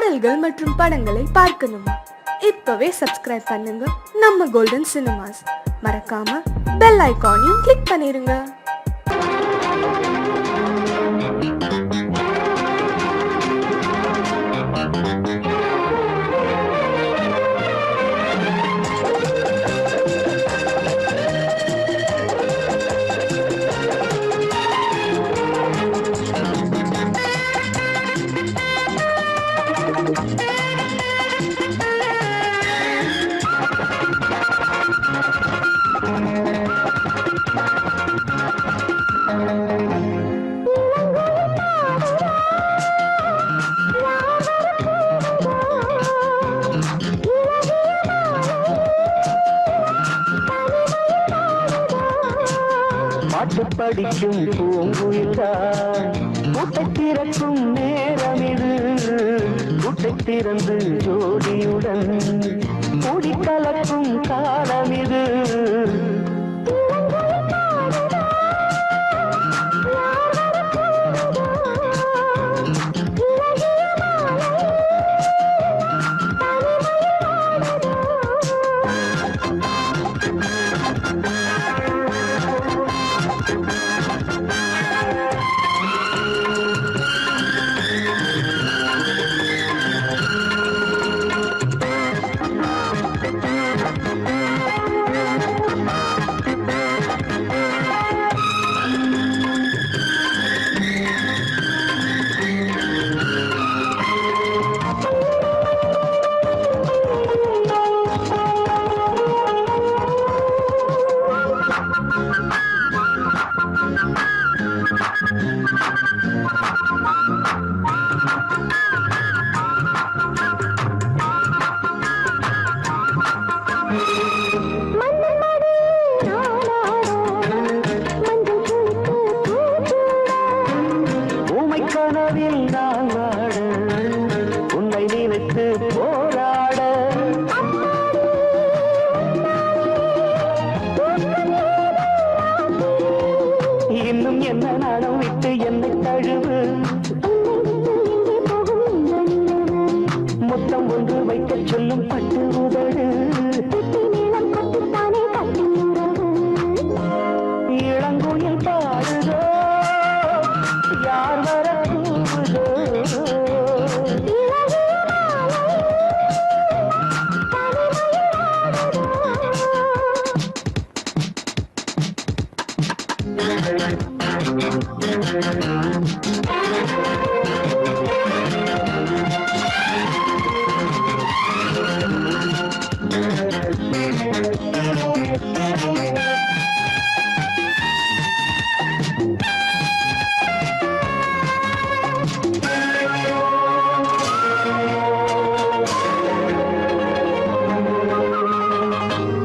பாடல்கள் மற்றும் படங்களை பார்க்கணுமா? இப்பவே சப்ஸ்கிரைப் பண்ணுங்க நம்ம கோல்டன் சினிமாஸ். மறக்காம பெல் ஐகானையும் கிளிக் பண்ணிருங்க. பாட்டு படிக்கும் பூங்குயில்தான் கூட்டை திறக்கும் நேரம் இது. கூட்டை திறந்து ஜோடியுடன் கூடி கலக்கும் காலம் இது. கனவில் நான் வாட உன்னை நினைத்து போராட இன்னும் என்ன நாடம் விட்டு என்னை தழுவு. முத்தம் ஒன்று வைக்க சொல்லும் பட்டு உதடு. இளங்குயில் பாடுதோ யார் வர கூவுதோ.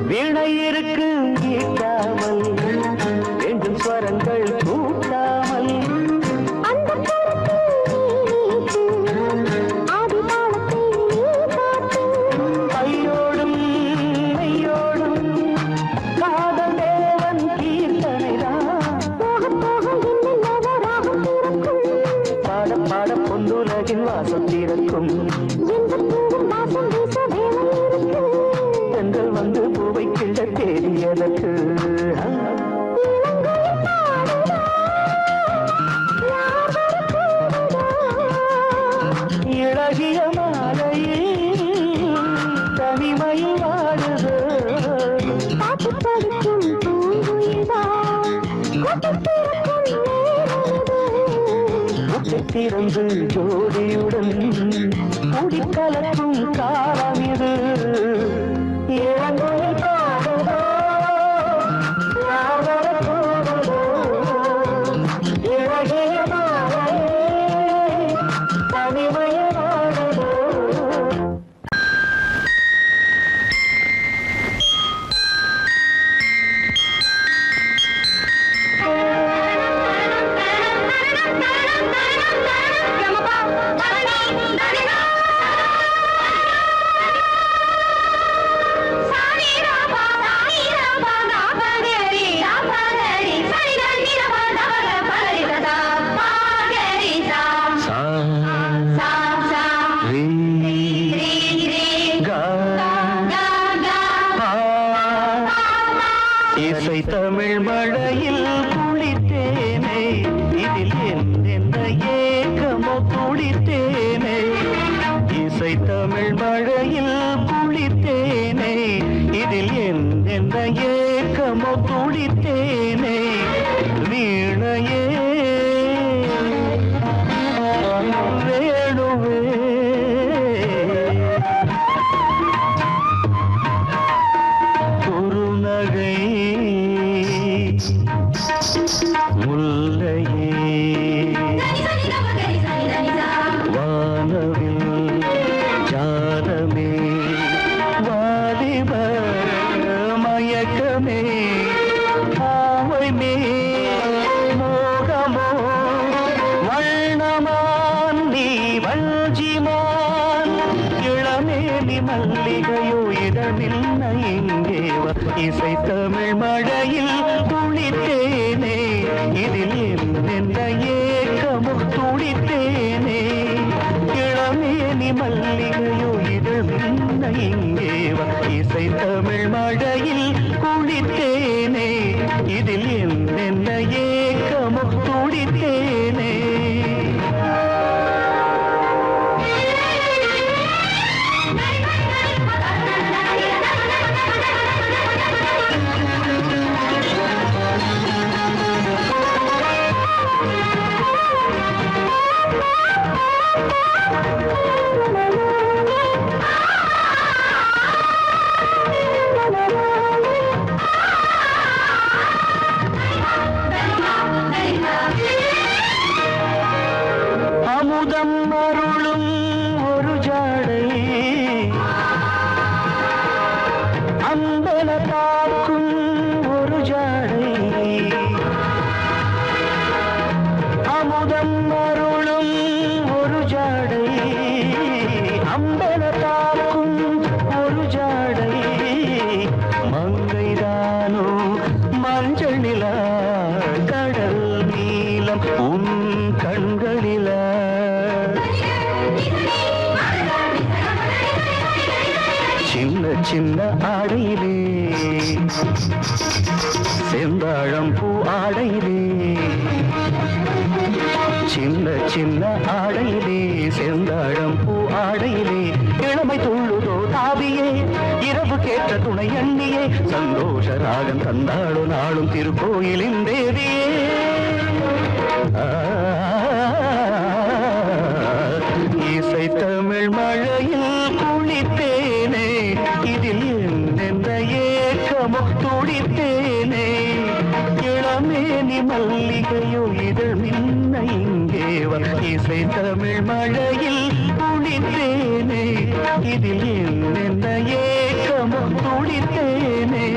வீணை இருக்கு ஈட்டாமல் வேண்டும் ஸ்வரங்கள் கூட்டாமல் கையோடும் மெய்யோடும் காதல் தேவன் கீர்த்தனைதான். பாட பாட பொன்னுலகின் வாசம் திறக்கும். பெண்கள் வந்து பூவை கிள்ள தேடியதற்கு. இழகிய மாலையில் தனிமையில் வாடுது. திறந்து ஜோடியுடன் கூடி கலக்கும் காலம் இது. இளங்குயில் பாடுதோ யார் வர கூவுதோ. இழகிய மாலையில் தனிமையில் வாடுதோ. தமிழ் மழையில் குளித்தேனே இதில் எந்த ஏக்கமோ துடித்தேனே வீணையே வேணுவே குறுநகை முல்லையே வானவில் ஜாலமே வாலிப மயக்கமே பாவைமே மோகமோ வண்ணமான் நீ வஞ்சிமான் இளமேலி மல்லிகையோ இடமில்ல இங்கேவா இசை தமிழ் மழையில் குளித்தேனே இதில் எந்த ஏக்கமோ துடித்தேனே இளமேலி மல்லிகையோ இடமில்ல இங்கேவா இசை தமிழ் மழையில் குளித்தேனே இதில் எந்த ஏக்கமோ துடித்தேனே அமுதம் அருளும் ஒரு ஜாடை அம்பல காக்கும் ஒரு ஜாடை அமுதம் அருளும் ஒரு ஜாடை அம்பல காக்கும் ஒரு ஜாடை மங்கைதானோ மஞ்சள் நிலா கடல் நீலம் உன் கண்களிலா சின்ன சின்ன ஆடையிலே செந்தாழம் பூ ஆடையிலே சின்ன சின்ன ஆடையிலே செந்தாழம் பூ ஆடையிலே இளமை துள்ளுதோ தாவியே இரவு கேட்ட துணை எண்ணியே சந்தோஷ ராகம் தந்தாளோ நாளும் திருக்கோயிலின் தேவியே இசை தமிழ் மழையில் குளித்தேனே இதில் எந்த ஏக்கமோ துடித்தேனே இளமேனி மல்லிகையோ இதழ் மின்ன இங்கேவா இசை தமிழ் மழையில் குளித்தேனே இதில் எந்த ஏக்கமோ துடித்தேனே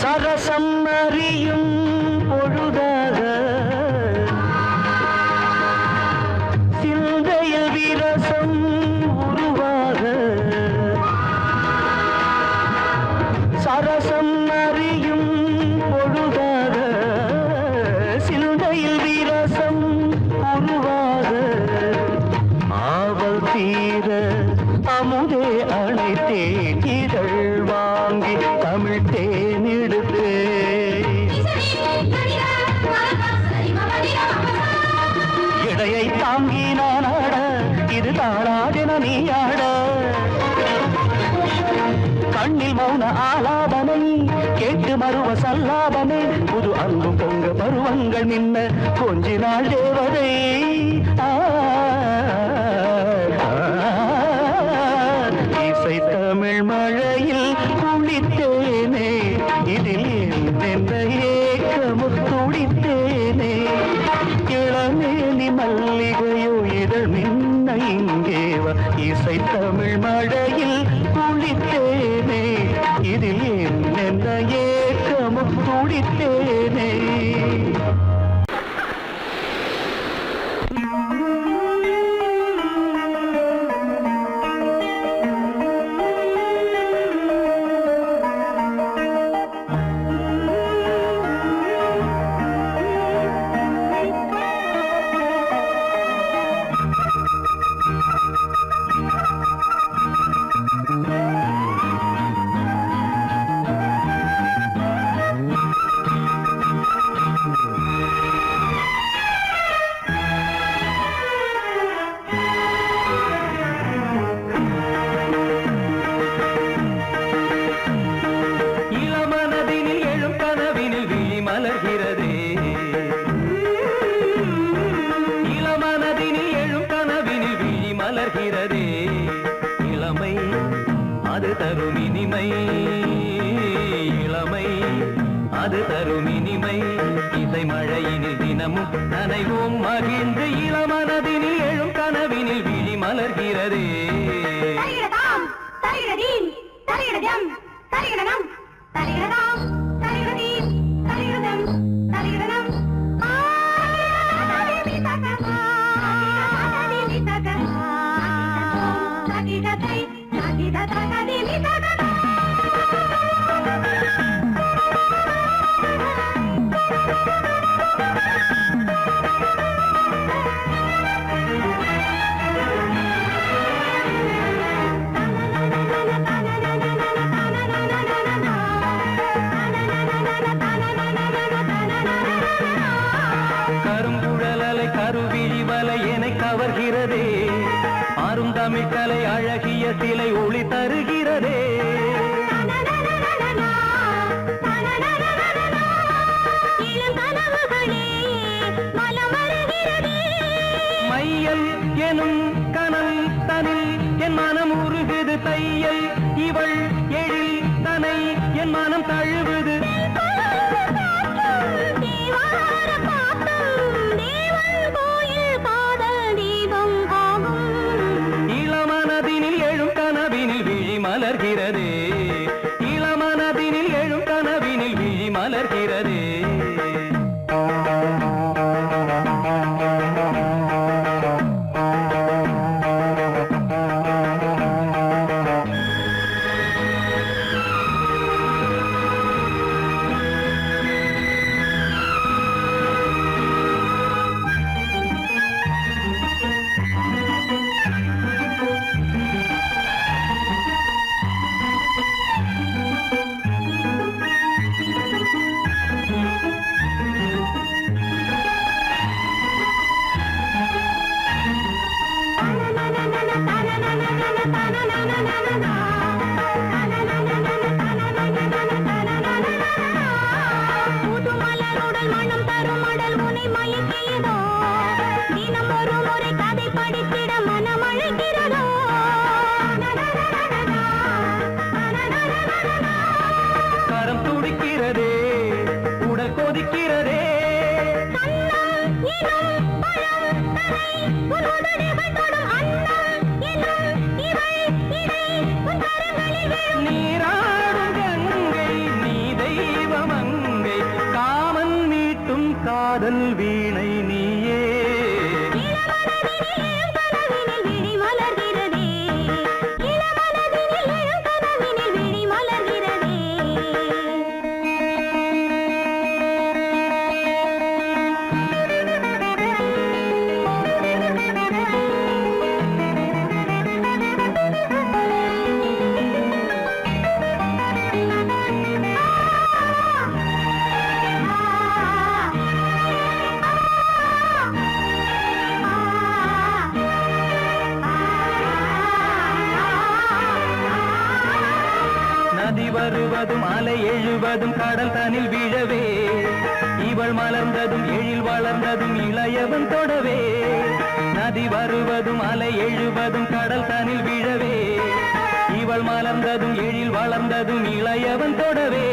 சரசம் அறியும் பொழுதாக சிந்தையில் விரசம் உருவாக சரசம் அறியும் பொழுதாக சிந்தையில் விரசம் உருவாக ஆவல் தீர அமுதே அணைத்தேன் இதழ் வாங்கி தமிழ் தேனெடுத்து இடையை தாங்கி நான் ஆட இது தாளாதென நீ ஆட கண்ணில் மௌன ஆலாபனை கேட்டு மறுவ சல்லாபனை புது அன்பு பொங்க பருவங்கள் நின்ன கொஞ்சி நாள் தேவதை இசை தமிழ் மழையில் குளித்தேனே இதில் எந்த ஏக்கமோ துடித்தேனே இளமேனி மல்லிகையோ இதழ் மின்ன இங்கேவா இசை தமிழ் மழையில் குளித்தேனே இதில் எந்த ஏக்கமோ துடித்தேனே மலர்கிறதே இளமை அது தரும் இனிமை இளமை அது தரும் இனிமை இசை மழையினில் தினமும் நனைவோம் மகிழ்ந்து இளமனதினில் எழும் கனவினில் விழி மலர்கிறதே கருங்குழலலை கருவிழி வலை என கவர்கிறதே ஆறும் தமிழ் கலை அழகிய சிலை ஒளி தருகிறதே மையல் எனும் கனல் தனில் என் மனம் உருகுது தையல் இவள் எழில் தனை என் மனம் தழுவுது இளமனதினில் எழும் கனவினில் விழி மலர்கிறதே இளமனதினில் எழும் கனவினில் விழி மலர்கிறதே கரம் துடிக்கிறதே உடல் கொதிக்கிறதே நீராடும் கங்கை நீ தெய்வமங்கை காமன் மீட்டும் காதல் வீணை நீயே நதி வருவதும் அலை எழுவதும் கடல் தனில் விழவே இவள் மலர்ந்ததும் எழில் வளர்ந்ததும் இளையவன் தொடவே நதி வருவதும் அலை எழுவதும் கடல் தனில் விழவே இவள் மலர்ந்ததும் எழில் வளர்ந்ததும் இளையவன் தொடவே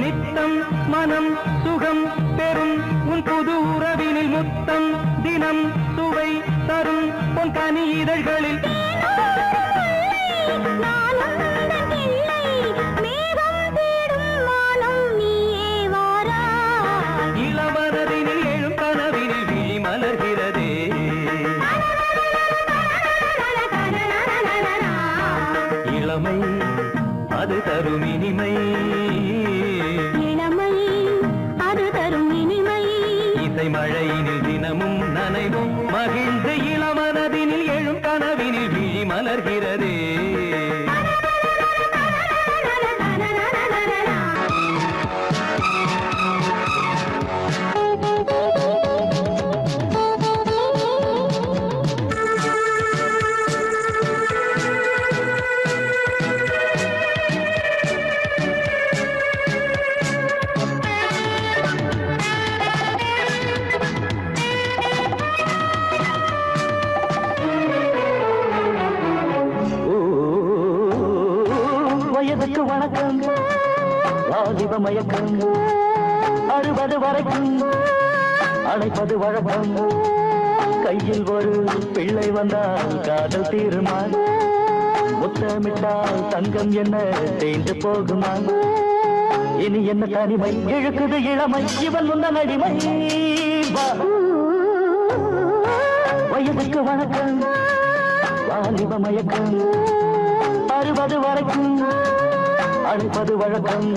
நித்தம் மனம் சுகம் பெறும் உன் புது உறவினில் முத்தம் தினம் சுவை தரும் உன் கனி இதழ்களில் இளவரதினில் எழும் கனவினில் விழி மலர்கிறதே இளமை அது தரும் இனிமை இளமை அது தரும் இனிமை இசை மழையினில் தினமும் நனைவும் மகிழ்ந்து இளமனதினில் எழும் கனவினில் வாலிப மயக்கம் அறுபது வரைக்கும் அழைப்பது வழக்கம் கையில் ஒரு பிள்ளை வந்தால் காதல் தீருமா முத்தமிட்டால் தங்கம் என்ன தேய்ந்து போகுமா இனி என்ன தனிமை இழுக்குது இளமை இவன் முந்தன் அடிமை வா. வயதுக்கு வணக்கம் வாலிப மயக்கம் அறுபது வரைக்கும் அழைப்பது வழக்கம்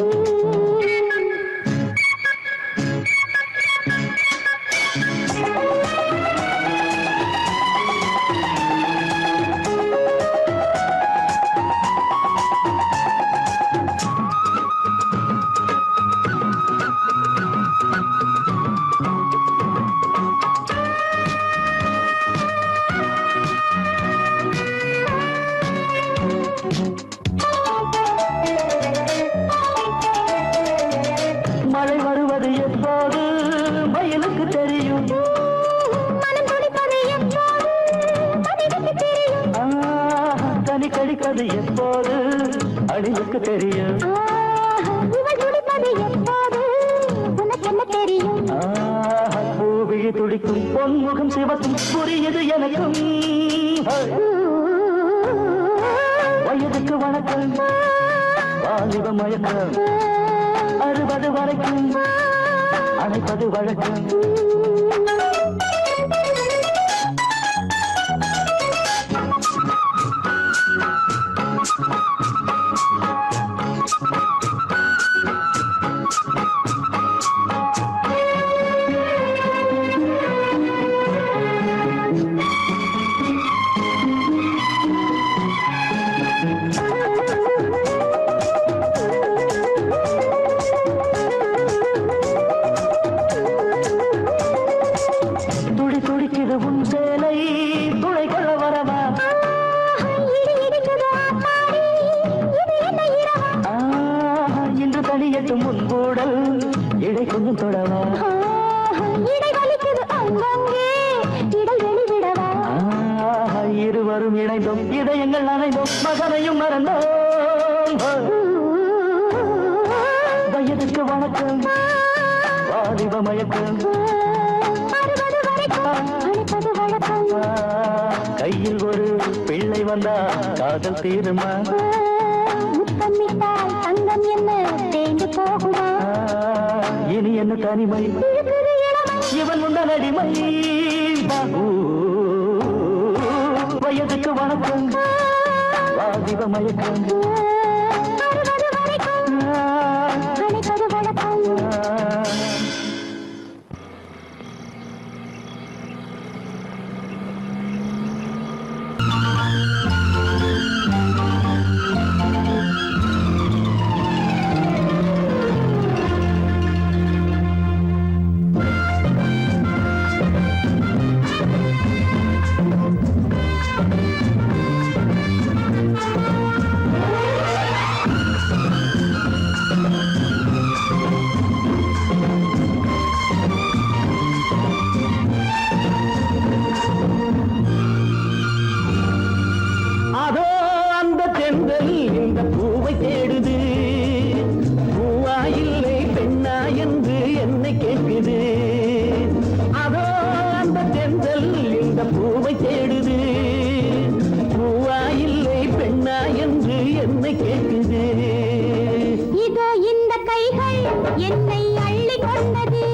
மழை வருவது எப்போது மயிலுக்கு தெரியும் தனி கடிப்பது எப்போது அணிலுக்கு தெரியும் பூவிழி துடிக்கும் பொன்முகம் சிவக்கும் புரியுது எனக்கும் வயதுக்கு வணக்கம் வாலிப மயக்கம் அறுபது வரைக்கும் அழைப்பது வழக்கம் துடிக்குது உன் சேலை துளை கொள்ள வரவா இன்று தனியட்டும் முன்பூடல் இடை கொஞ்சம் தொடவா இருவரும் இணைந்தோம் இதயங்கள் அணைந்தோம் மகனையும் மறந்தோம் வயதுக்கு வணக்கம் வாலிப மயக்கம் கையில் ஒரு பிள்ளை வந்தா காதல் தீருமா தங்கம் என்ன தேய்ந்து போகுமா இனி என்ன தனிமை இவன் முந்தன் அடிமை வயதுக்கு வணக்கம் வாலிப மயக்கம் இந்த பூவை தேடுது பூவா இல்லை பெண்ணா என்று என்னை கேட்குது அதோ அந்த தென்றல் இந்த பூவை தேடுது பூவா இல்லை பெண்ணா என்று என்னை கேட்குது இதோ இந்த கைகள் என்னை அள்ளி கொண்டது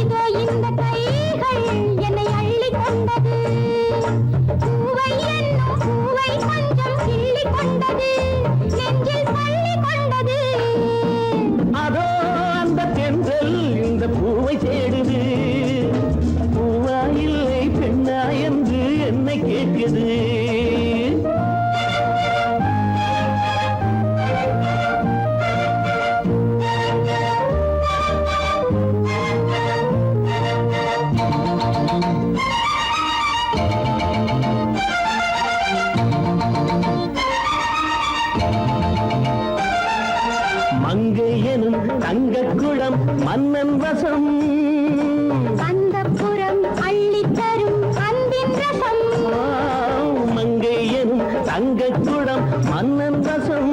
இதோ இந்த கைகள் என்னை அள்ளி கொண்டது பூவை என்னும் பூவை கொஞ்சம் கிள்ளி கொண்டது நெஞ்சில் பள்ளி கொண்டது அதோ அந்த தென்றல் இந்த பூவை தேடுது பூவா இல்லை பெண்ணா என்று என்னை கேட்குது மங்கை எனும் தங்கக்குளம் மன்னன் வசம் அந்தப்புறம் அள்ளி தரும் அன்பின் ரசம் மங்கை எனும் தங்கக்குளம் மன்னன் வசம்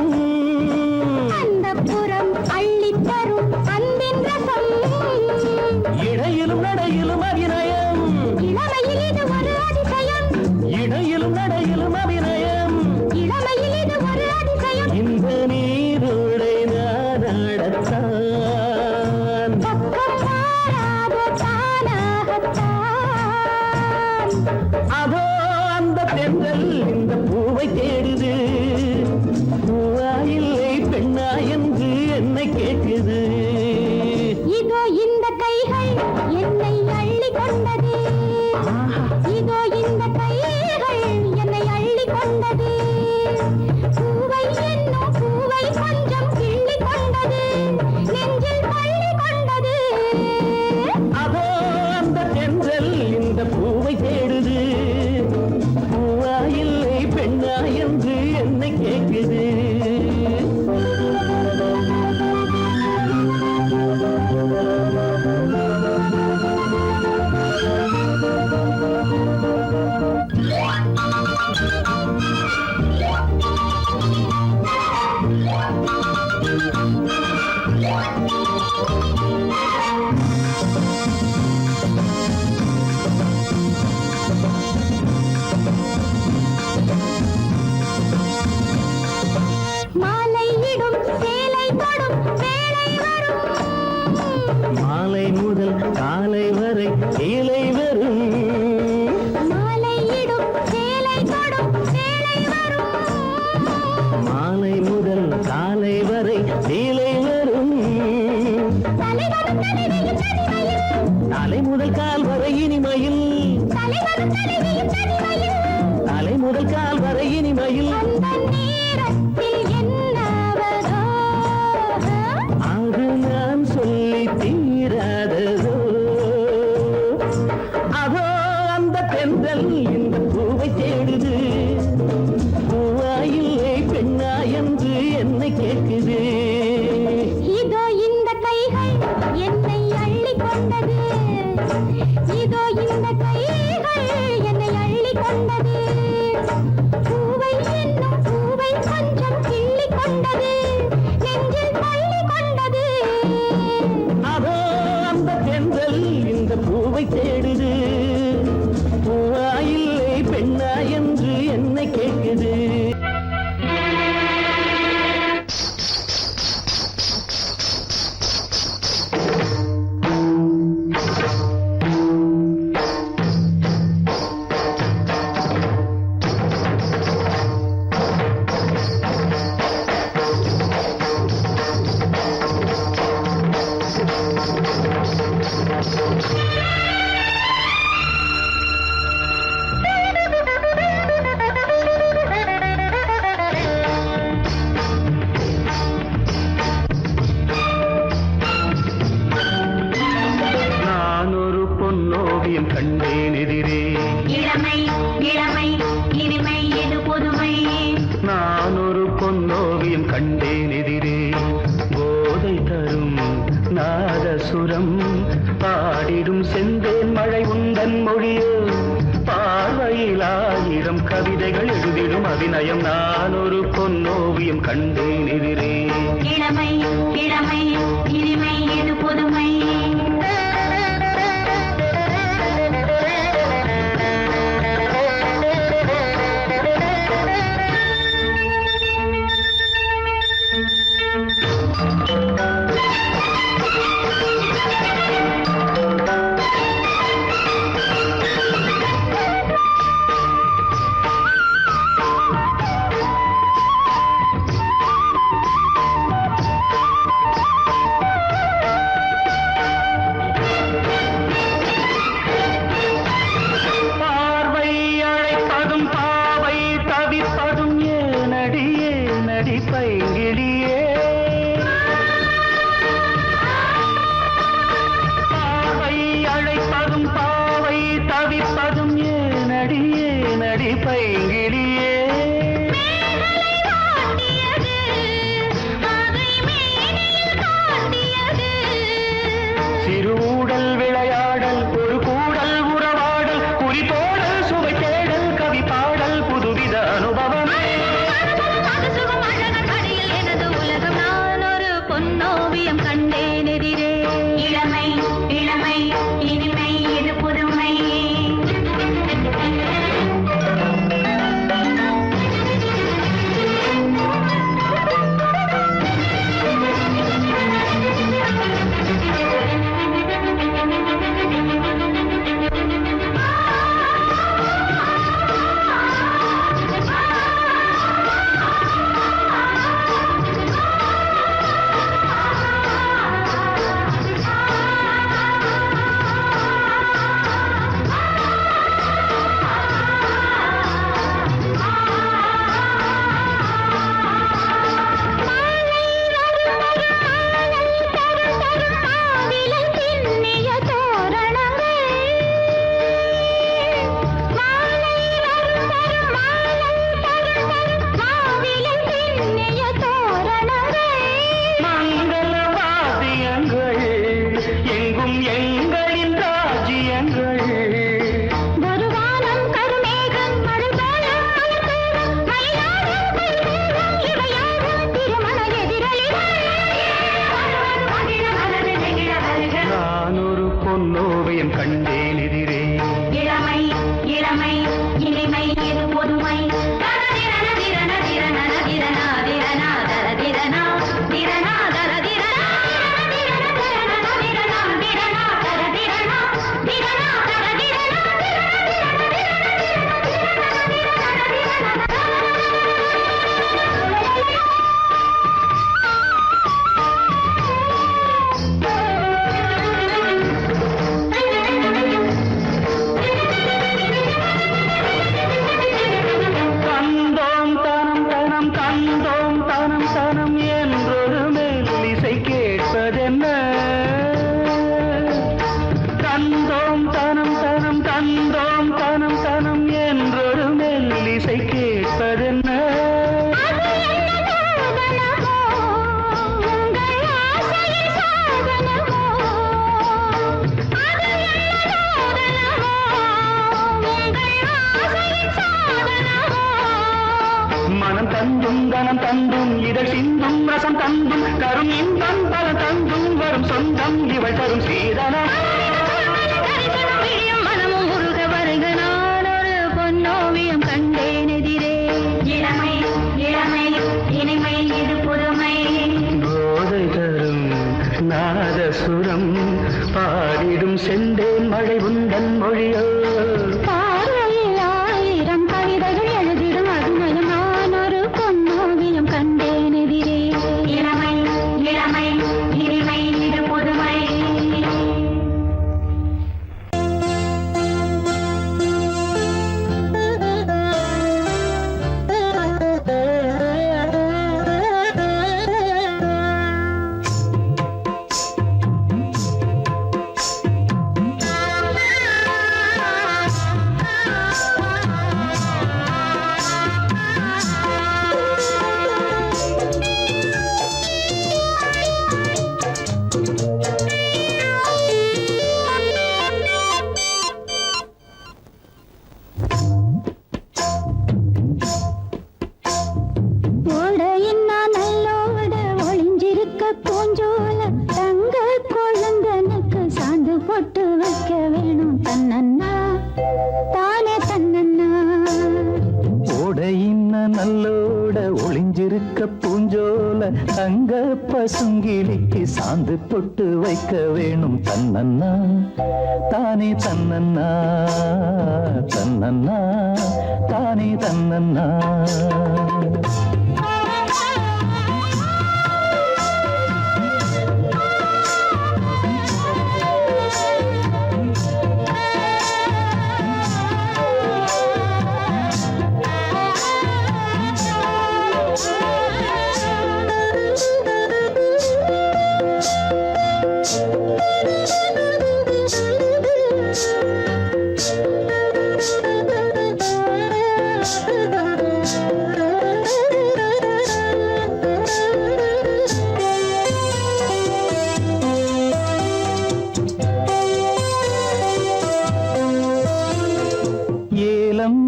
அந்தப்புறம் கேக்குது. இதோ இந்த கைகள் என்னை அள்ளி கொண்டது. இதோ இந்த கைகள் என்னை அள்ளி கொண்டது. பூவை என்னும் பூவை கொஞ்சம் கிள்ளி கொண்டது. நெஞ்சில் பள்ளி கொண்டது. அதோ அந்த தென்றல் இந்த பூவை தேடுது. பூவா இல்லை பெண்ணா என்று என்னை கேக்குது. மாலையிடும் சேலை தொடும் வேளை வரும். மாலை முதல் காலை வரை இலை வரும். மாலையிடும் சேலை தொடும் வேளை வரும். மாலை முதல் காலை வரை இலை வரும். தலைவனும் தலைவியும் தனிமையில். தலை முதல் கால் வரை இனிமையில். தலைவனும் தலைவியும் தனிமையில். தலை முதல் கால் வரை இனிமையில். அந்த நேரத்தில் என்னவதோ. அது நான் சொல்லி தீராததோ. அதோ அந்த தென்றல் இந்த பூவை தேடுது. பூவா இல்லை பெண்ணா என்று என்னை கேட்குது. இதோ இந்த கைகள் என்னை அள்ளி கொண்டது. இதோ இந்த கைகள் என்னை அள்ளி கொண்டது. பூவை என்னும் பூவை கொஞ்சம் கிள்ளி கொண்டது. நெஞ்சில் பள்ளி கொண்டது. அதோ அந்த தென்றல் இந்த பூவை தேடுது. பூவா இல்லை பெண்ணா என்று என்னை கேட்குது. நான் ஒரு பொன்னோவியம் கண்டேன் எதிரே. இளமை இளமை இனிமை இது புதுமை. நான் ஒரு பொன்னோவியம் கண்டேன் எதிரே. போதை தரும் நாதசுரம் பாடிடும் செந்தேன் மழை உந்தன் மொழியோ. பார்வையில் 1000 கவிதைகள் எழுதிடும் அபிநயம். நான் ஒரு பொன்னோவியம் கண்டேன் எதிரே. இளமை இளமை இனிமை இது புதுமை. பார்வை அழைப்பதும் பாவை தவிப்பதும் ஏனடியே நடி பைங்கிடியே. பார்வை அழைப்பதும் பாவை தவிப்பதும் ஏனடியே நடி பைங்கிடியே. சிறுடல் விளையாடல் ஒரு கூடல் உறவாடல் குறிப்போடல் சுவை தேடல் கவி பாடல் புதுவித அனுபவமே. நான் ஒரு பொன்னோவியம் கண்டேன் எதிரே. இளமை இளமை இனிமை இது புதுமை. பொன்னோவியம் கண்டேன் எதிரே. இளமை இளமை இனிமை இது புதுமை தரதிரன திரன திரன திரனா திரனா தரதிரனா திரனா தரதிரனா தந்தும் இதழ் சிந்தும் ரசம் தந்தும் கரும் இன்பம் பல தந்தும் வரும் சொந்தம் இவள் தரும் சீதனம். மனமும் முருக வருக நான் ஒரு பொன்னோவியம் கண்டேன் எதிரே. இளமை இளமை இனிமை இது புதுமை போதை தரும் நாதசுரம் பாடிடும் செந்தேன் மழை உந்தன் மொழியோ. பார்வையில் ஆயிரம் கவிதைகள் எழுதிடும் அதுமயம் நான் ஒரு பொன்னோவியம் கண்டேன் எதிரே. இளமை இளமை இனிமை இது புதுமை. பூஞ்சோல தங்க குழந்தனுக்கு சாந்து போட்டு வைக்க வேணும் தன்னன்னா தானே தன்னன்னா. ஓடையின்ன நல்லோட ஒளிஞ்சிருக்க பூஞ்சோல தங்க பசுங்கிளிக்கு சாந்து பொட்டு வைக்க வேணும் தன்னன்னா தானே தன்னன்னா தன்னன்னா தானே தன்னன்னா.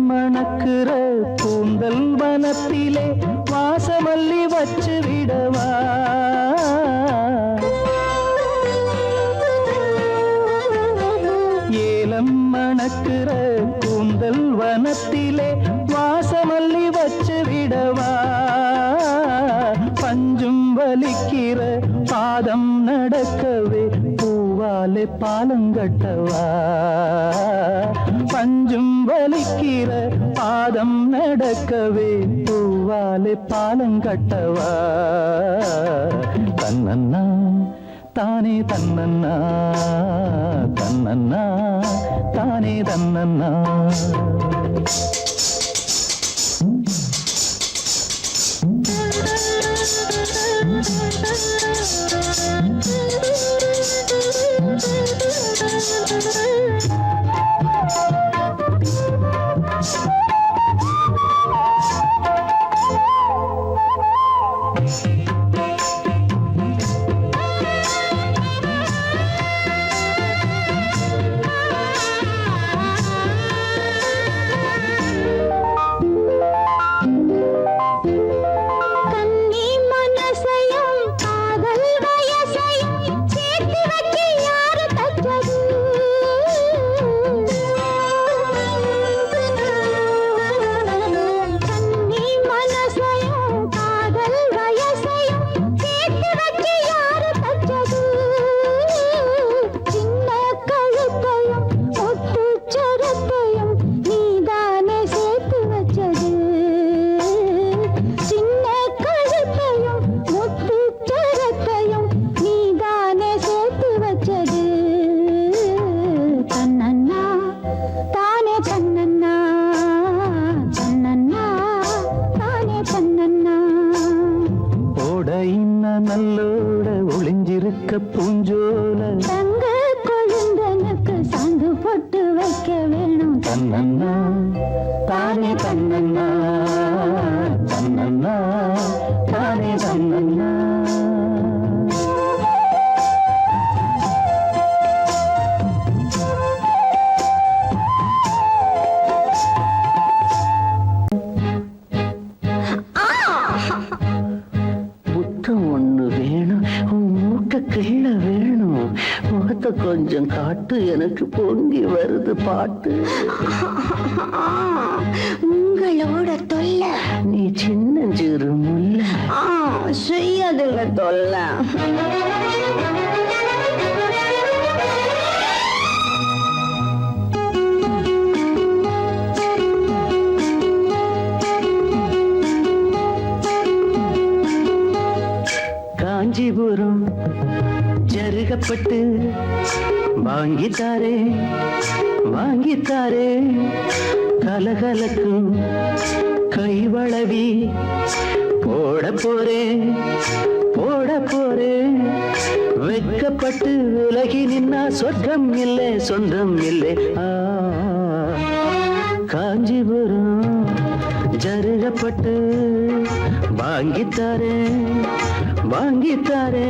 மணக்குற கூந்தல் வனத்திலே வாசமல்லி வச்சு விடவா. ஏலம் மணக்குற கூந்தல் வனத்திலே வாசமல்லி வச்சு விடவா. பஞ்சும் வலிக்கிற பாதம் நடக்கவே பூவாலே பாலங்கட்டவா. பஞ்சும் வலிக்கிற பாதம் நடக்கவே பூவாலே பாலங்கட்டவா. தன்னன்னா தானே தன்னன்னா தன்னன்னா தானே தன்னன்னா. இருக்க பூஞ்சோல தங்க கொழுந்தனுக்கு சாந்து போட்டு வைக்க வேணும். தன்னன்னா தானே தன்னன்னா தன்னன்னா தானே தன்னன்னா. ஒண்ணு வேணும், உன் மூக்க கீழே வேணும், முகத்தை கொஞ்சம் காட்டு, எனக்கு பொங்கி வருது பாட்டு. உங்களோட தொல்லை நீ சின்னஞ்சிறு முல்ல செய்யாதுங்க தொல்லை. காஞ்சிபுரம் ஜருகப்பட்டு வாங்கித்தாரே வாங்கித்தாரே, கலகலக்கும் கைவளவி போட போறேன் போட போறேன். வெட்கப்பட்டு விலகி நின்னா சொர்க்கம் இல்லை சொந்தம் இல்லை. காஞ்சிபுரம் ஜருகப்பட்டு வாங்கித்தாரே வாங்கித்தாரே.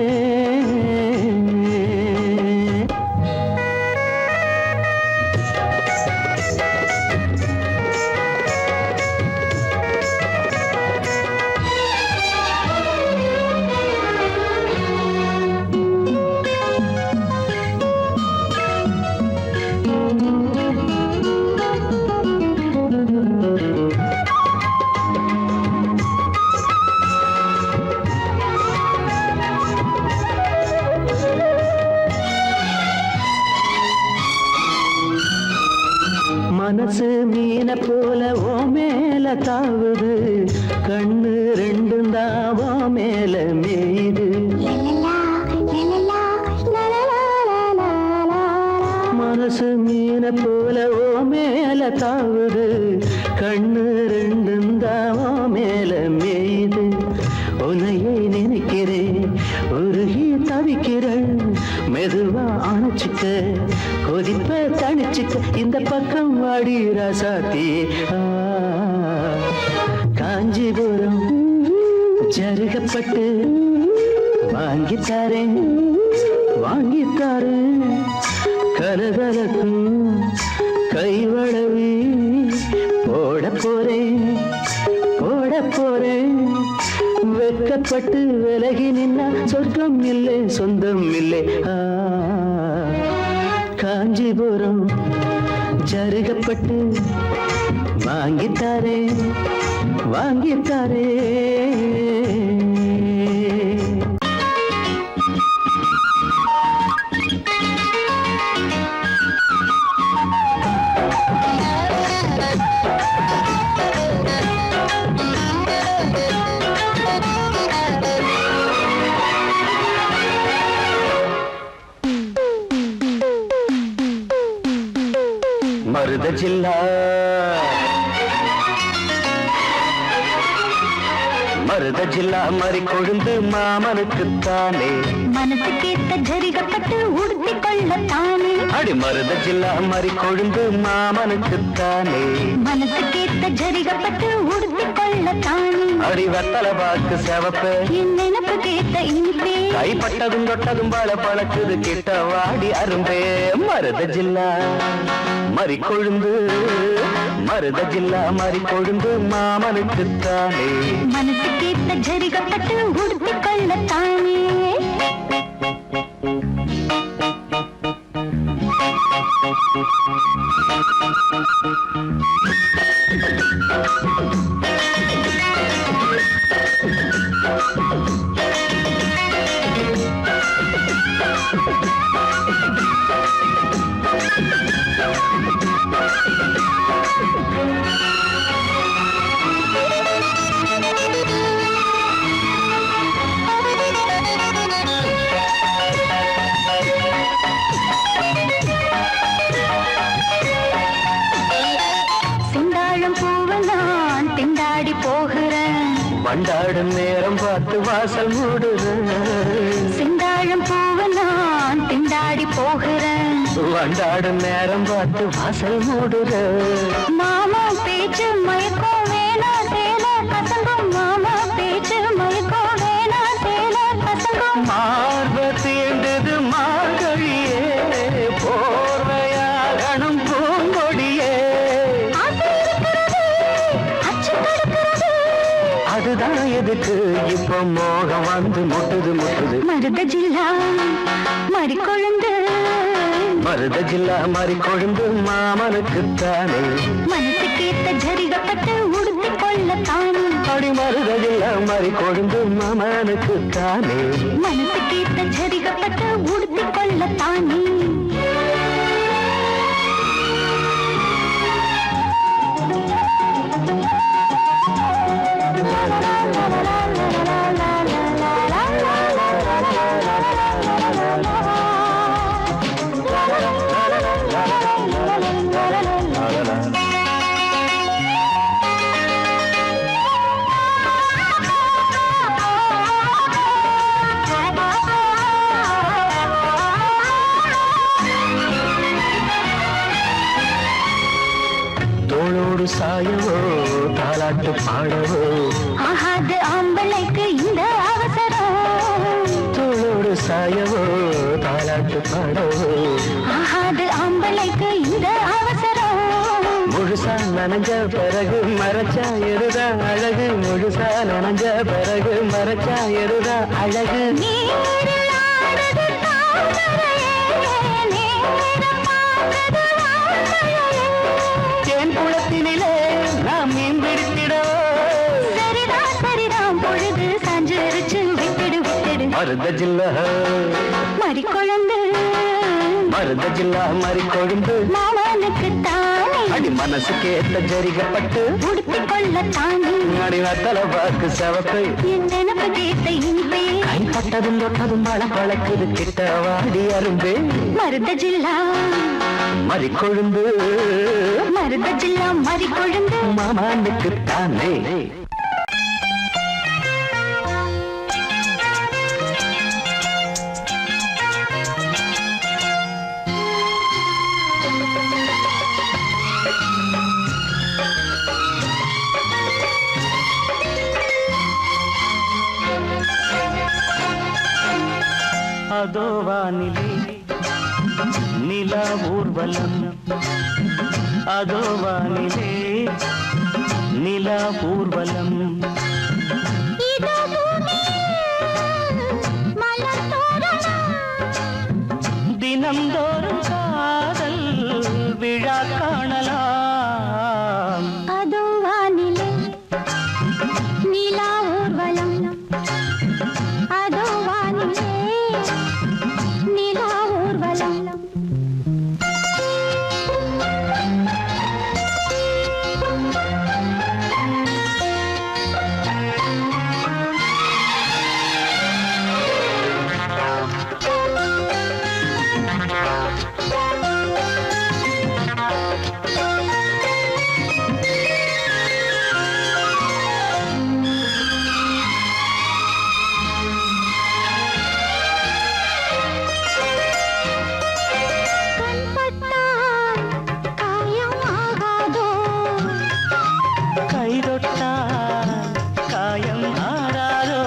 மனசு மீன போல ஓ மேல தாவுது, கண்ணு ரெண்டும் தாவோ மேல மேயுது. மனசு மீன போல ஓ மேல தாவுது, கண்ணு ரெண்டும் தாவோ மேல மேயுது. உன்னையை நினைக்கிறேன் உருகி தவிக்கிறேன், மெதுவா அணைச்சிக்க கொதிப்ப தணிச்சுக்க, இந்த பக்கம் வாடி ராசாத்தி. காஞ்சிபுரம் ஜருகப்பட்டு வாங்கித்தாரேன் வாங்கித்தாரேன், கலகலக்கும் கைவளவி போட போறேன் போட போறேன். வெட்கப்பட்டு விலகி நின்னா சொர்க்கம் இல்லை சொந்தம் இல்லை. காஞ்சிபுரம் ஜருகப்பட்டு வாங்கித்தாரே வாங்கித்தாரே. மருத ஜில்லா மருத ஜில்லா மறி கொழுந்து மாமனுக்குத்தானே, மனசு கேட்ட ஜரிகப்பட்டு உடுத்தி கொள்ளத்தானே. அடி மருத ஜில்லா மறி கொழுந்து மாமனுக்குத்தானே, மனசு கேட்ட ஜரிகப்பட்டு உடுத்தி கொள்ளத்தானே. அடி வத்தல பாக்கு செவப்பு என் நினப்பு கேட்ட இனிப்பே, கைப்பட்டதும் தொட்டதும் பல பழக்குது, கிட்ட வாடி அரும்பே. மருத ஜில்லா மறி கொழுந்து மருத ஜில்லா மறி கொழுந்து மாமனுக்குத்தானே, மனசு கேட்ட ஜரிகப்பட்டு உடுத்தி கொள்ளத்தானே. வண்டாடும் நேரம் பார்த்து வாசல் மூடுது, செந்தாழம் பூவ வந்தாடும் நேரம் பார்த்து வாசல் மூடுற மாமா பேச்சு மயக்கம் வேணா சேல பசங்கும் மாமா பேச்சு மயக்கம் வேணா சேல பசங்கும் மார்ப தீண்டது மார்கழியே போர்வையாகணும் பூங்கொடியே அதுதான் எதுக்கு இப்ப மோகம் வந்து முட்டுது முட்டுது மருத ஜில்லா மறி கொழுந்து மருத ஜில்லா மாறி கொழுந்து மாமனுக்குத்தானே மனசு கேட்ட ஜரிகப்பட்டு உடுத்தி கொள்ளத்தானே அடி மருத ஜில்லா மாறி கொழுந்து மாமனுக்குத்தானே மனசு கேட்ட ஜரிகப்பட்டு உடுத்தி கொள்ளத்தானே தோளோடு சாயவோ தாலாட்டு பாடவோ ஆகாது ஆம்பளைக்கு இந்த அவசரம் தோளோடு சாயவோ தாலாட்டு பாடவோ ஆகாது ஆம்பளைக்கு இந்த அவசரம் முழுசா நனைஞ்ச பிறகு மறைச்சா எருதா அழகு முழுசா நனைஞ்ச பிறகு மறைச்சா எருதா அழகு நீரில் ஆடுது தாமரையே, நேரமாகுது வாழ்க்கையே. தேன் குளத்தினிலே நாம் மீன் பிடித்திடவோ சரிதான் சரிதான் பொழுது சஞ்சரிச்சு விட்டுடு விட்டுடு மருத ஜில்லா மறி குழந்து மருத ஜில்லா மாறி கொழுந்து மாமனுக்கு தானே அடி மனசுக்கு ஏத்த ஜரிகப்பட்டு உடுத்தி கொள்ளத்தானே அடி வத்தல பாக்கு சவப்பை என் நினப்பு கேட்ட இனிப்பே கைப்பட்டதும் தொட்டதும் மழை பழக்குது கிட்ட வாடி அரும்பே மருத ஜில்லா மறி கொழுந்து மருத ஜில்லா மறி கொழுந்து மாமானுக்குத்தானே அதோ வானிலே நிலா ஊர்வலம் அதோ வானிலே நிலா ஊர்வலம் இதோ பூமி மலர் தோரணம் தினம்தோறும் காதல் விழா காணலாம் அதோ வானிலே நிலா ஊர்வலம் அதோ வானிலே நிலா ஊர்வலம் கண்பட்டால் காயம் ஆகாதோ கைதொட்டால் காயம் ஆறாரோ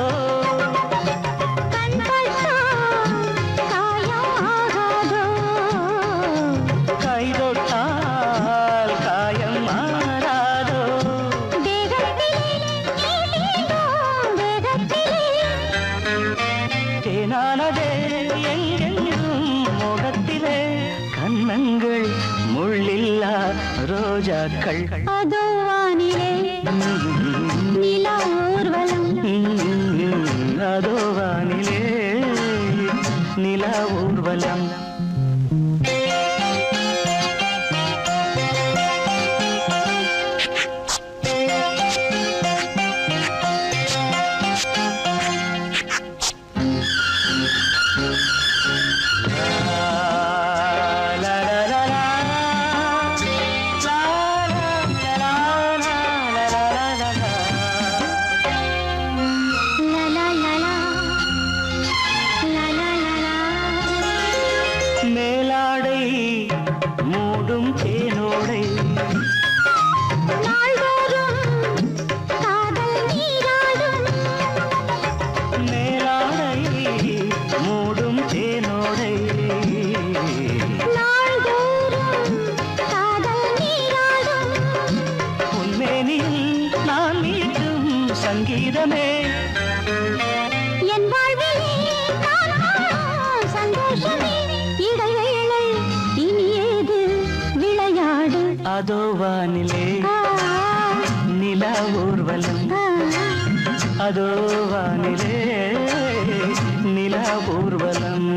கண்பட்டால் காயம் ஆகாதோ கைதொட்டால் காயம் ஆறாரோ தேகத்திலே நீளம் வேகத்திலே தேனானதே எங்கெங்கும் முகத்திலே கண்ணங்கள் முள்ளில்லா ரோஜாக்கள் அதோ வானிலே நிலா ஊர்வலம் அதோ வானிலே நிலா ஊர்வலம் அதோ வானிலே நிலா ஊர்வலம், அதோ வானிலே நிலா ஊர்வலம்.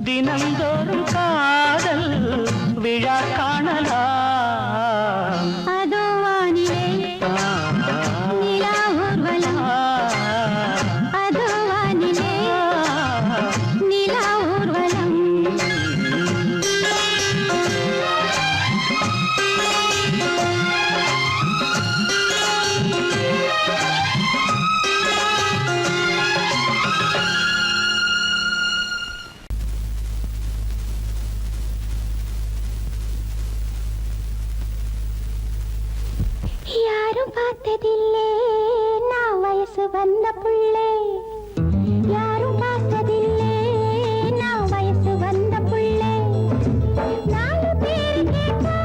தினந்தோறும் காதல் விழா காணலாம், அதோ வானிலே நிலா ஊர்வலம், அதோ வானிலே நிலா ஊர்வலம். யாரும் பார்த்ததில்லே நான் வயசு வந்த புள்ளே, யாரும் பார்த்ததில்லே நான் வயசு வந்த புள்ளே. நாலு பேரு கேட்டா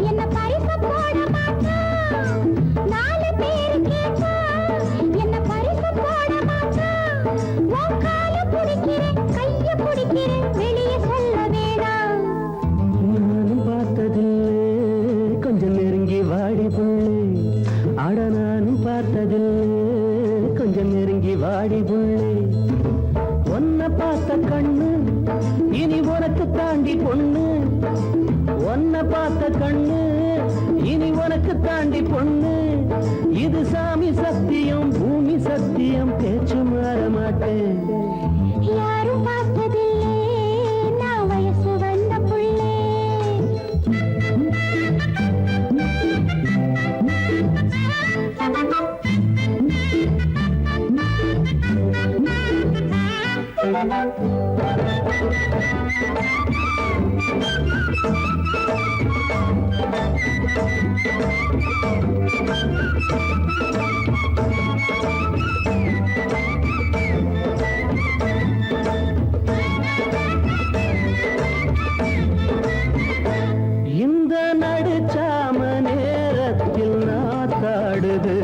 என்ன பரிசு போட மாட்டா, நாலு பேரு கேட்டா என்ன பரிசு போட மாட்டா. உன் கால பிடிக்கிறேன் கைய பிடிக்கிறேன் வெளியே சொல்ல வேணாம். நானும் பார்த்ததில்லை கொஞ்சம் நெருங்கி வாடி புள்ளே, அட நானும் பார்த்ததில்லை கொஞ்சம் நெருங்கி வாடி புள்ளே. ஒன்ன பார்த்த கண்ணு இனி உனக்கு தாண்டி பொண்ணு, ஒன்ன பார்த்த கண்ணு இனி உனக்கு தாண்டி பொண்ணு. இது சாமி சத்தியம் பூமி சத்தியம் பேச்சு மாற மாட்டேன். யாரும் பார்த்ததில்லே நான் வயசு வந்த புள்ளே. இந்த நடுச்சாம நேரத்தில் நாத்தாடுது,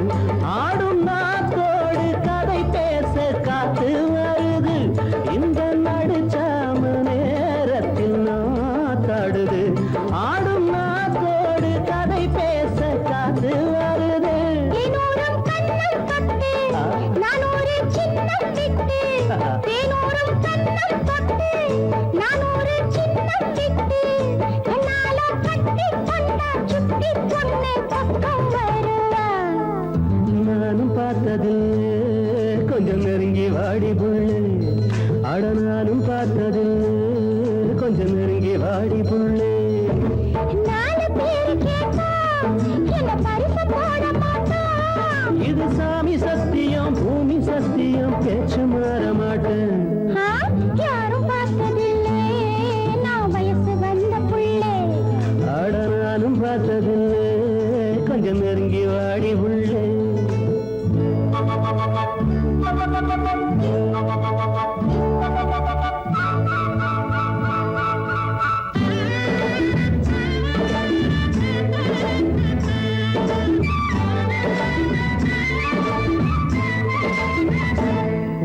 ஆடும் நாத்தோடு கதை பேச காத்து வருது. இந்த நடுச்சாம நேரத்தில் நாத்தாடுது, ஆடும் நாத்தோடு கதை பேச காத்து வருது. தேனூரும் கண்ணம் தொட்டு நான் ஒரு சின்னம் விட்டு, தேனூரும் கண்ணம் தொட்டு நான் ஒரு சின்னம் விட்டு. என்னால கட்டி கொண்டா சுட்டி பொண்ணு பக்கம் வருவா. நானும் பார்த்ததில்லை கொஞ்சம் நெருங்கி வாடி புள்ளே, அட நானும் பார்த்ததில்லை கொஞ்சம் நெருங்கி வாடி புள்ளே. நாலு பேரு கேட்டா என்ன பரிசு போட மாட்டா. இது சாமி சத்தியம் பூமி சத்தியம் பேச்சு மாற மாட்டேன். யாரும் பார்த்ததில்லே நான் வயசு வந்த புள்ளே. அட நானும் பார்த்ததில்லை கொஞ்சம் நெருங்கி வாடி புள்ளே.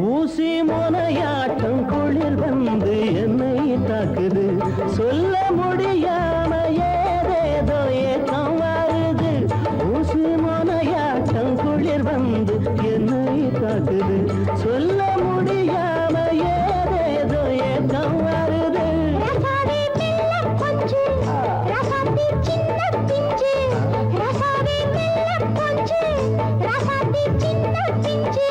ஊசி முனையாட்டம் குளிர் வந்து என்னை தாக்குது, சொல்ல முடியாம ஏதேதோ ஏக்கம் வருது. ஊசி முனையாட்டம் குளிர் வந்து என்னை தாக்குது, சொல்ல முடியாம ஏதேதோ ஏக்கம் வருது. ரசாவே மெல்ல கொஞ்சு ரசாத்தி சின்ன பிஞ்சு, ரசாவே மெல்ல கொஞ்சு ரசாத்தி சின்ன பிஞ்சு.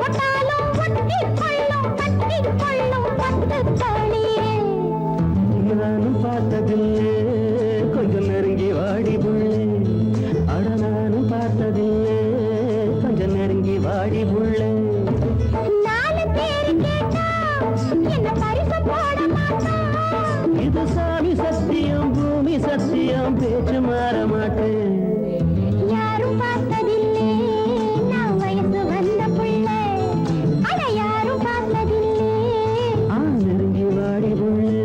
ஒட்டாலும் ஒட்டி கொள்ளும் கட்டி கொள்ளும் பட்டு தளிரே. நானும் பார்த்ததில்லை கொஞ்சம் நெருங்கி வாடி புள்ளே, அட நானும் பார்த்ததில்லை கொஞ்சம் நெருங்கி வாடி புள்ளே. நாலு பேரு கேட்டா என்ன பரிசு போட மாட்டா. இது சாமி சத்தியம் பூமி சத்தியம் பேச்சு மாற மாட்டேன். யாரும் பார்த்ததில்லே நான் வயசு வந்த புள்ளே, அட யாரும் பார்த்ததில்லே. நெருங்கி வாடி புள்ளே.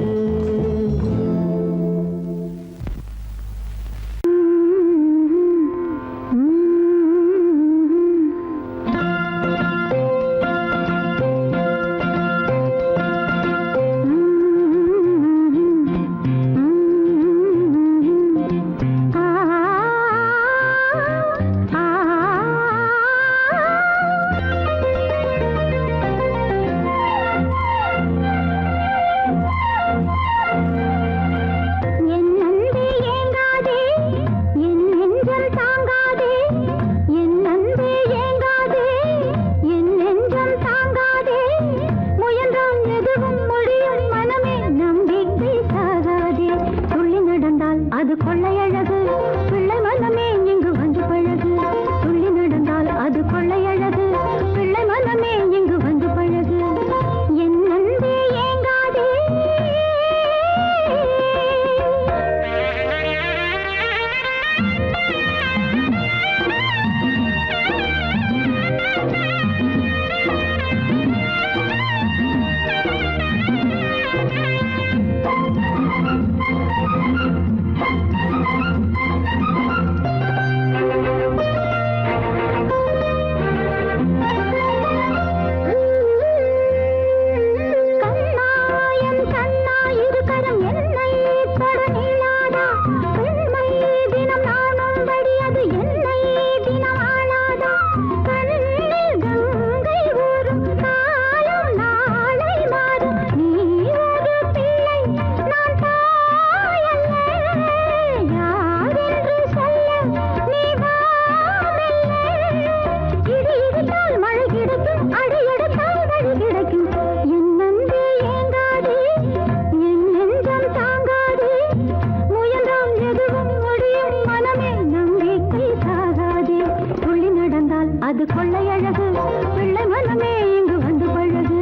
கொள்ளை அழகு பிள்ளை மனமே இங்கு வந்து பழகு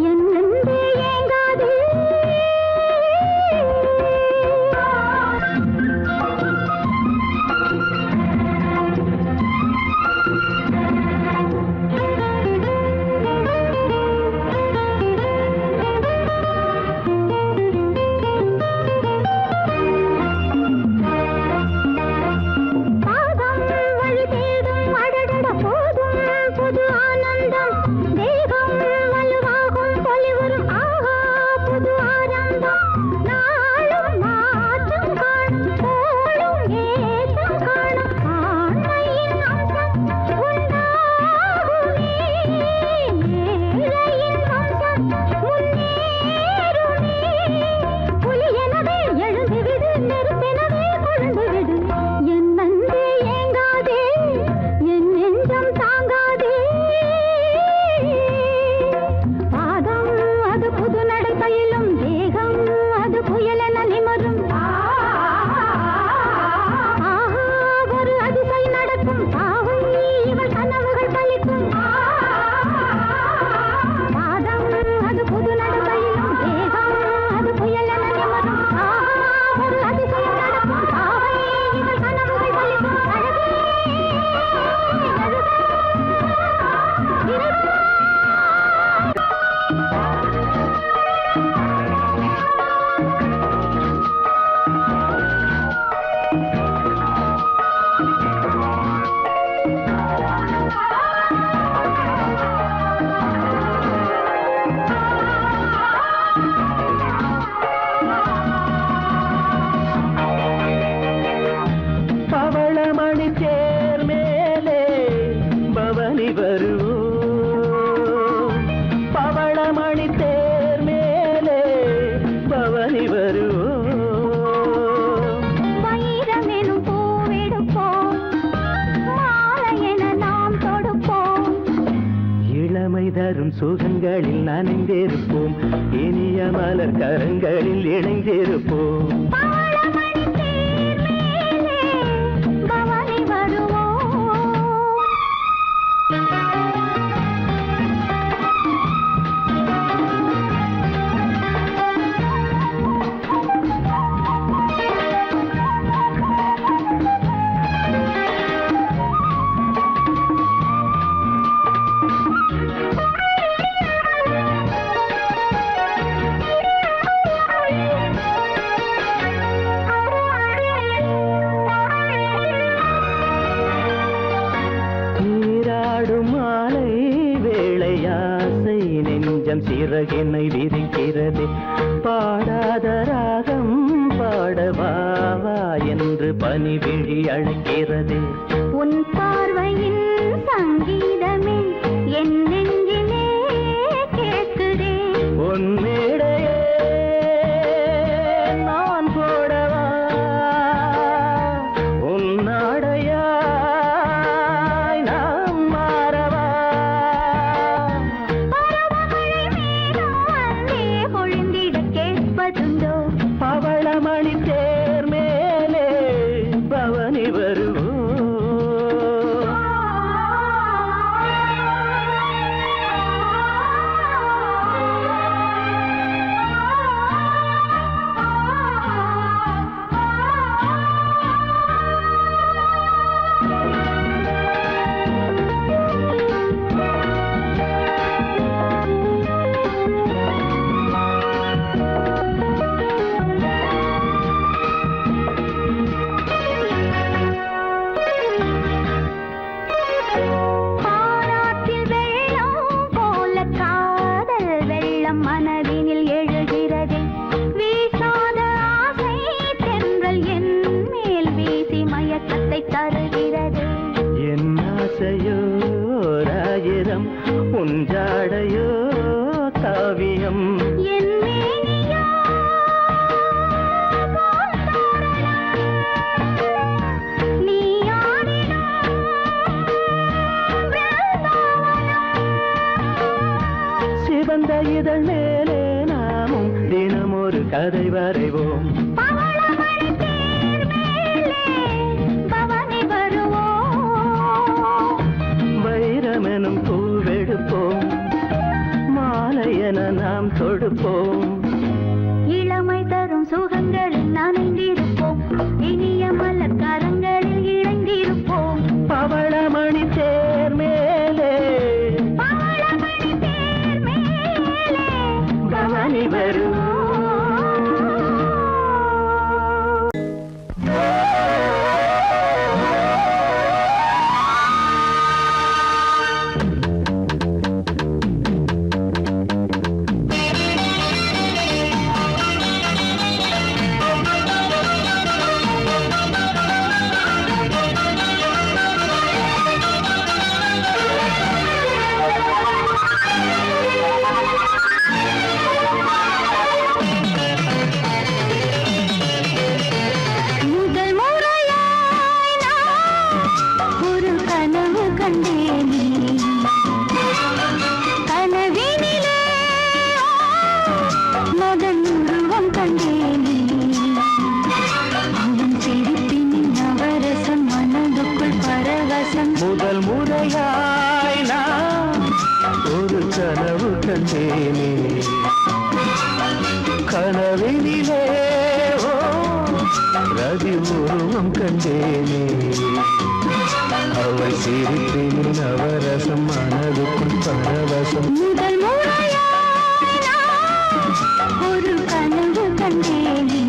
என் நன்றி ஏங்காது சுகங்களில் நனைந்திருப்போம் இனிய மலர் கரங்களில் இணைந்திருப்போம் சிறகினை விரிக்கிறது பாடாத ராகம் பாடவாவா என்று பனிவிழி அழைக்கிறது உன் பார்வையின் சங்கீதமே என் நெஞ்சிலே கேட்குதே உன் மேடையே நான் போடவா உன் நாடையாய் நான் மாறவா பவளமணி தேர் மேலே பவனி வருவோ மனதினில் எழுகிறது வீசாத ஆசை தென்றல் என் மேல் வீசி மயக்கத்தை தருகிறது என் ஆசையோ ராயிரம் உஞ்சாடையோ காவியம் என் மேனியோ நீ சிவந்த இதழ் மேலே நாமும் தினம் ஒரு கதை வரைவோம் பவளமணி தேர் மேலே பவனி வருவோம் மனமெனும் பூவெடுப்போம், மாலையென நாம் தொடுப்போம். இளமை தரும் சுகங்களில் நனைந்திருப்போம், இனிய மலர் கரங்களில் இணைந்திருப்போம். பவளமணி தேர் மேலே பவளமணி தேர் மேலே பவனி வரும். முதல் முறையாய் நான் ஒரு கனவு கண்டேனே, கனவினிலே மதன் உருவம் கண்டேனே. அவன் சிரிப்பின் நவரசம் மனதுக்குள் பரவசம். முதல் முறையாய் நான் ஒரு கனவு கண்டேனே, கனவினிலே ஓ ரதி உருவம் கண்டேனே. அவள் சிரிப்பின் நவரசம் மனதுக்குள் பரவசம். முதல் முறையாய் நான் ஒரு கனவு கண்டேனே.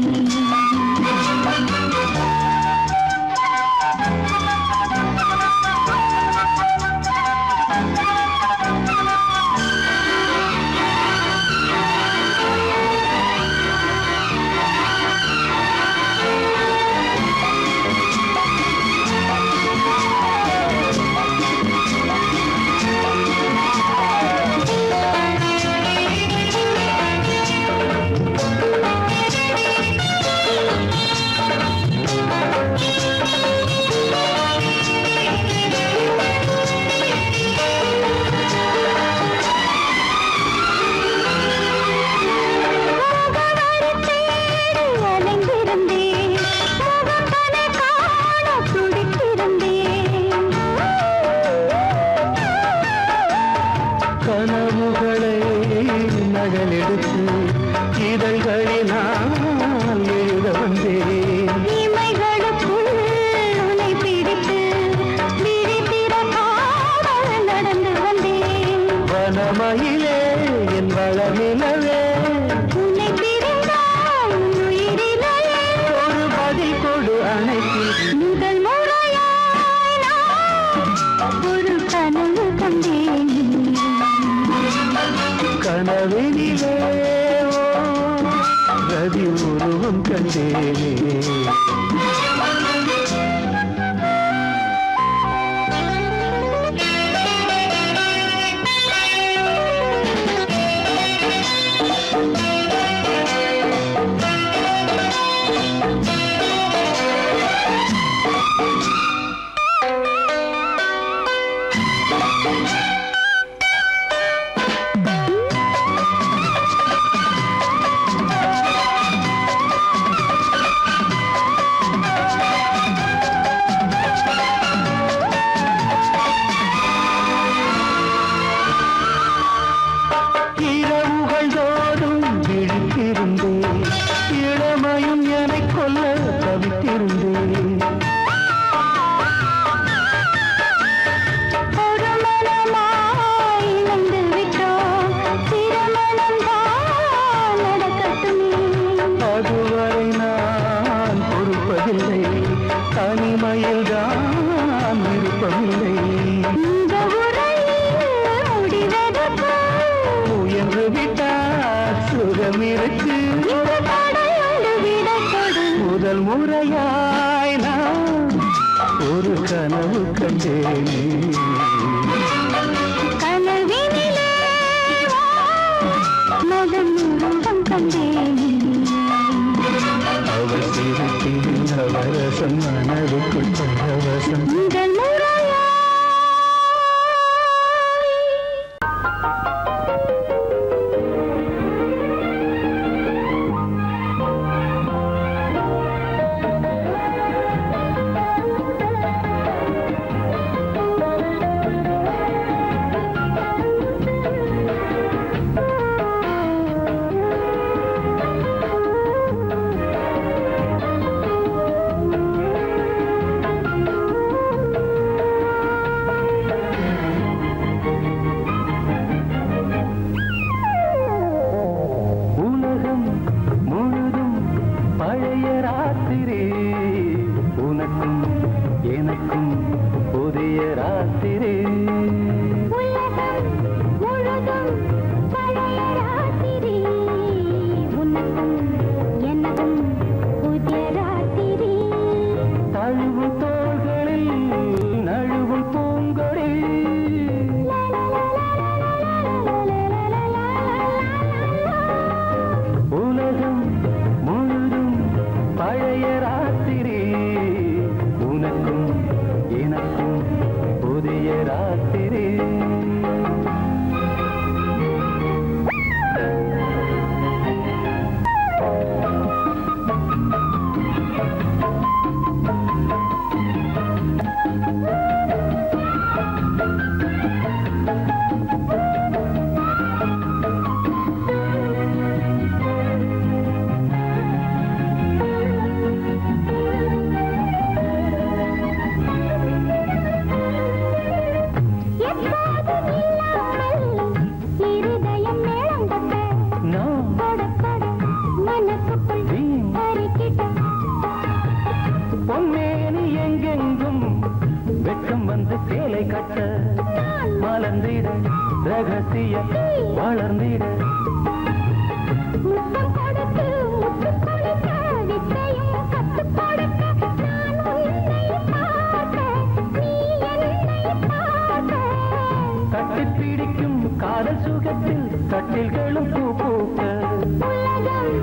கனவுகளை நகலெடுத்து இதழ்களினால் எழுத வந்தேன். இமைகளுக்குள் உன்னை பிடித்து விழித்திறக்காமல் நடந்து வந்தேன். வனமயிலே என் வளமிலவே உன்னை பிரிந்தால் உன் உயிரிலேயே ஒரு பதில் கொடு அணைத்தில். முதல் முறையாய் நான் ஒரு கனவு கண்டேன். கனவினிலே ஓ ரதி உருவம் கண்டேனே. இரவுகள் தோறும் விழித்திருந்தேன், இளமையும் என்னை கொல்ல தவித்திருந்தேன். ஒரு மனமாய் இணைந்து விட்டோம், திருமணம் தான் நடக்கட்டுமே. அதுவரை நான் பொறுப்பதில்லை, தனிமையில் தான் விருப்பமில்லை. இந்த உரையில் முடிவெடுப்போம். முயன்று விட்டால் சுகம் இருக்கு. இந்த தடையோடு விடை கொடு. முதல் முறையாய் நான் ஒரு கனவு கண்டேனே. கனவினிலே மதன் உருவம் கண்டேனே. அவள் சிரிப்பின் நவரசம் மனதுக்குள் பரவசம். முதல் முறையாய் மலர்ந்திட ரகசிய வளர்ந்திட முத்தம் கொடுத்து முத்து கொடுக்க வித்தையும் கத்துக் கொடுக்க நான் உன்னை பார்க்க நீ என்னை பார்க்க கட்டிப் பிடிக்கும் காதல் சுகத்தில் கட்டில்களும் பூ பூக்க உலகம்